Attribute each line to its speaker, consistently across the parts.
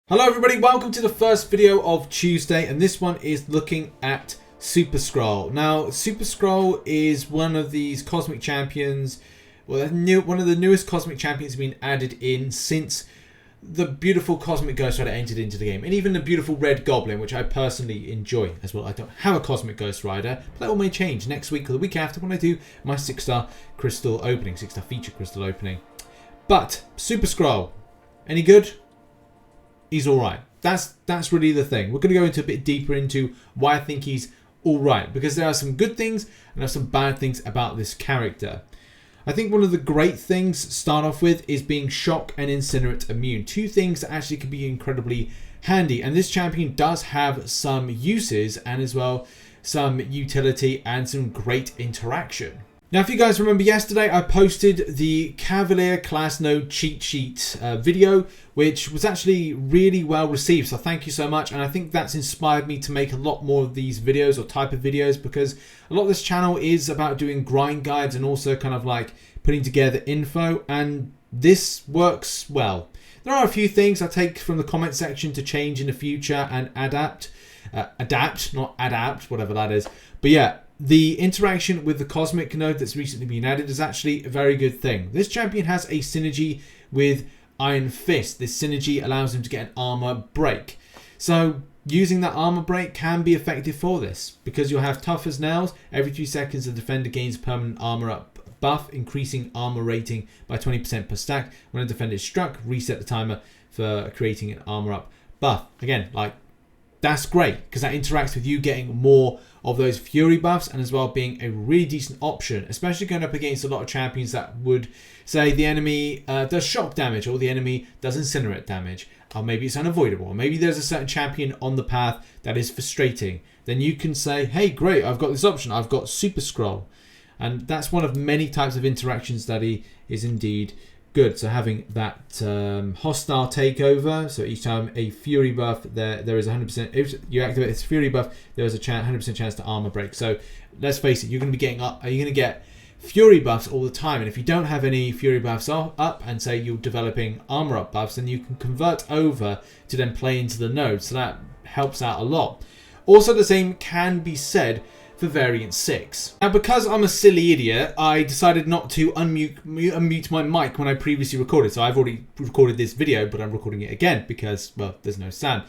Speaker 1: Hello everybody, welcome to the first video of Tuesday, and this one is looking at Super Skrull. Now, Super Skrull is one of these cosmic champions, well, one of the newest cosmic champions has been added in since the beautiful Cosmic Ghost Rider entered into the game, and even the beautiful Red Goblin, which I personally enjoy as well. I don't have a Cosmic Ghost Rider, but that all may change next week or the week after when I do my 6-star crystal opening, 6-star feature crystal opening. But Super Skrull, any good? He's alright. That's really the thing. We're going to go into a bit deeper into why I think he's alright, because there are some good things and there are some bad things about this character. I think one of the great things to start off with is being shock and incinerate immune. Two things that actually can be incredibly handy, and this champion does have some uses and as well some utility and some great interaction. Now, if you guys remember yesterday, I posted the Cavalier class node cheat sheet video, which was actually really well received. So thank you so much. And I think that's inspired me to make a lot more of these videos or type of videos, because a lot of this channel is about doing grind guides and also kind of like putting together info. And this works well. There are a few things I take from the comment section to change in the future and adapt, not adapt, whatever that is. But yeah. The interaction with the Cosmic node that's recently been added is actually a very good thing. This champion has a synergy with Iron Fist. This synergy allows him to get an armor break. So using that armor break can be effective for this, because you'll have tough as nails. Every 2 seconds the defender gains permanent armor up buff, increasing armor rating by 20% per stack. When a defender is struck, reset the timer for creating an armor up buff. Again, like, that's great, because that interacts with you getting more of those fury buffs, and as well being a really decent option, especially going up against a lot of champions that would say the enemy does shock damage, or the enemy does incinerate damage, or maybe it's unavoidable, or maybe there's a certain champion on the path that is frustrating. Then you can say, hey, great, I've got this option, I've got Super Skrull. And that's one of many types of interactions that he is indeed good. So having that hostile takeover, so each time a fury buff, there is 100%. If you activate this fury buff, there is a 100% chance to armor break. So let's face it, you're going to be getting up. You're going to get fury buffs all the time, and if you don't have any fury buffs up, and say you're developing armor up buffs, then you can convert over to then play into the node. So that helps out a lot. Also, the same can be said for variant 6. Now, because I'm a silly idiot, I decided not to unmute my mic when I previously recorded. So I've already recorded this video, but I'm recording it again because, well, there's no sound.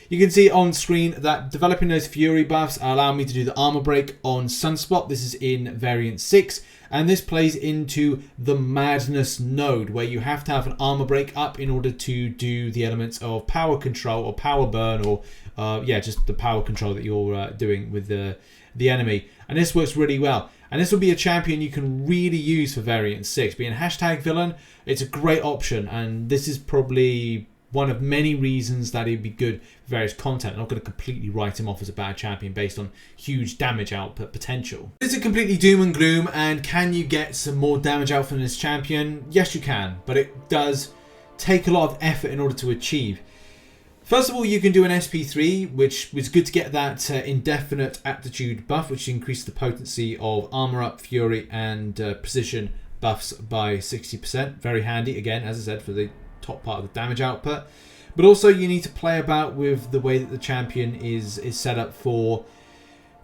Speaker 1: You can see on screen that developing those fury buffs allow me to do the armor break on Sunspot. This is in variant 6, and this plays into the Madness node, where you have to have an armor break up in order to do the elements of power control or power burn, or yeah, just the power control that you're doing with the enemy. And this works really well, and this will be a champion you can really use for variant 6. Being hashtag villain, it's a great option, and this is probably one of many reasons that he'd be good for various content. I'm not going to completely write him off as a bad champion based on huge damage output potential. Is it completely doom and gloom, and can you get some more damage out from this champion? Yes, you can, but it does take a lot of effort in order to achieve. First of all, you can do an SP3, which was good to get that indefinite aptitude buff, which increased the potency of armor up, fury, and precision buffs by 60%. Very handy, again, as I said, for the top part of the damage output. But also, you need to play about with the way that the champion is set up for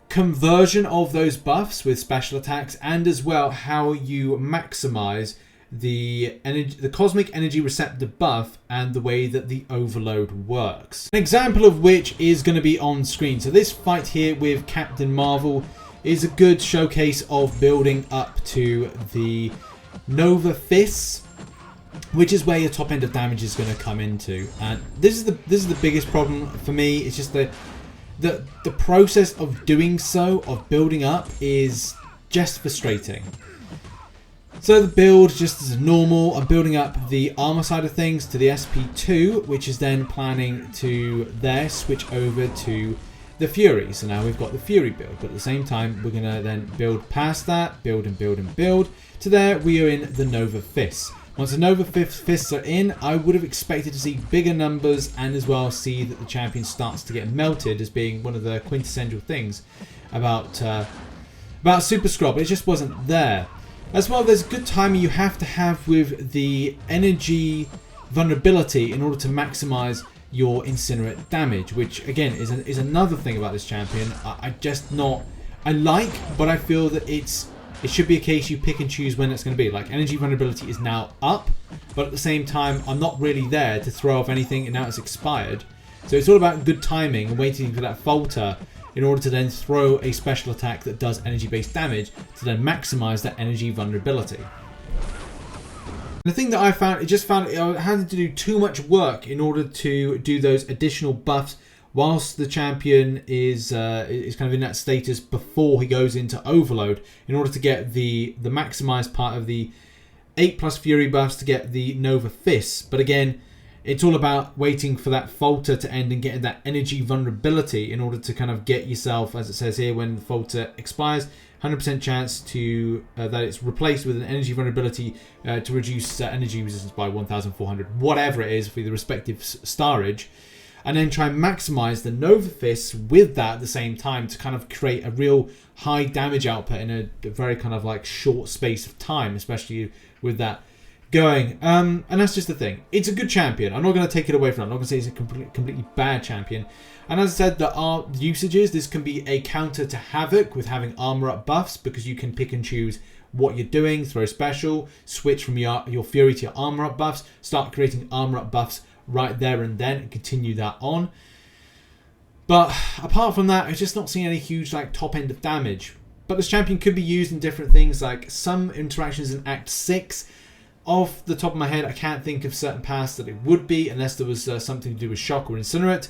Speaker 1: conversion of those buffs with special attacks, and as well how you maximize the cosmic energy receptor buff and the way that the overload works. An example of which is going to be on screen. So this fight here with Captain Marvel is a good showcase of building up to the Nova Fists, which is where your top end of damage is going to come into. And this is the biggest problem for me. It's just the process of doing so, of building up, is just frustrating. So the build, just as normal, I'm building up the armor side of things to the SP2, which is then planning to there switch over to the Fury. So now we've got the Fury build, but at the same time, we're going to then build past that, build and build and build. To there, we are in the Nova Fists. Once the Nova Fists are in, I would have expected to see bigger numbers, and as well see that the champion starts to get melted as being one of the quintessential things about Super Skrull, but it just wasn't there. As well, there's good timing you have to have with the energy vulnerability in order to maximize your incinerate damage, which again is another thing about this champion. I like, but I feel that it should be a case you pick and choose when it's going to be. Like, energy vulnerability is now up, but at the same time, I'm not really there to throw off anything, and now it's expired. So it's all about good timing and waiting for that falter in order to then throw a special attack that does energy-based damage to then maximize that energy vulnerability. The thing that I found, I had to do too much work in order to do those additional buffs whilst the champion is kind of in that status before he goes into overload, in order to get the maximized part of the 8+ Fury buffs to get the Nova Fists. But again, it's all about waiting for that falter to end and getting that energy vulnerability in order to kind of get yourself, as it says here, when the falter expires, 100% chance to that it's replaced with an energy vulnerability to reduce energy resistance by 1,400, whatever it is for the respective starage. And then try and maximize the Nova Fists with that at the same time to kind of create a real high damage output in a very kind of like short space of time, especially with that going. And that's just the thing. It's a good champion. I'm not going to take it away from it. I'm not going to say it's a completely bad champion. And as I said, there are usages. This can be a counter to Havoc with having armor up buffs, because you can pick and choose what you're doing, throw special, switch from your Fury to your armor up buffs, start creating armor up buffs right there and then, and continue that on. But apart from that, I'm just not seeing any huge like top end of damage. But this champion could be used in different things, like some interactions in Act 6. Off the top of my head, I can't think of certain paths that it would be, unless there was something to do with Shock or Incinerate.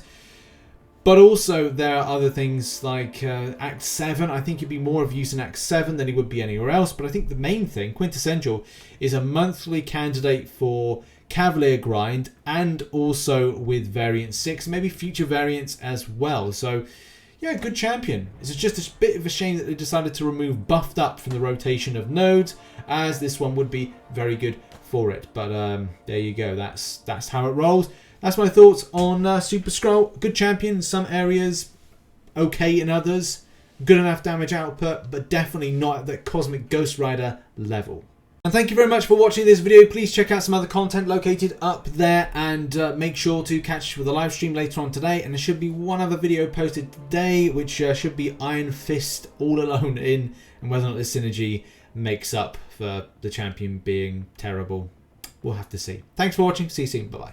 Speaker 1: But also there are other things like Act 7. I think it'd be more of use in Act 7 than it would be anywhere else. But I think the main thing, quintessential, is a monthly candidate for Cavalier grind, and also with variant 6, maybe future variants as well. So yeah, good champion. It's just a bit of a shame that they decided to remove buffed up from the rotation of nodes, as this one would be very good for it. But there you go, that's how it rolls. That's my thoughts on Super Skrull. Good champion in some areas, okay in others, good enough damage output, but definitely not at the Cosmic Ghost Rider level. And thank you very much for watching this video. Please check out some other content located up there, and make sure to catch the live stream later on today. And there should be one other video posted today, which should be Iron Fist all alone in, and whether or not this synergy makes up for the champion being terrible, we'll have to see. Thanks for watching. See you soon. Bye-bye.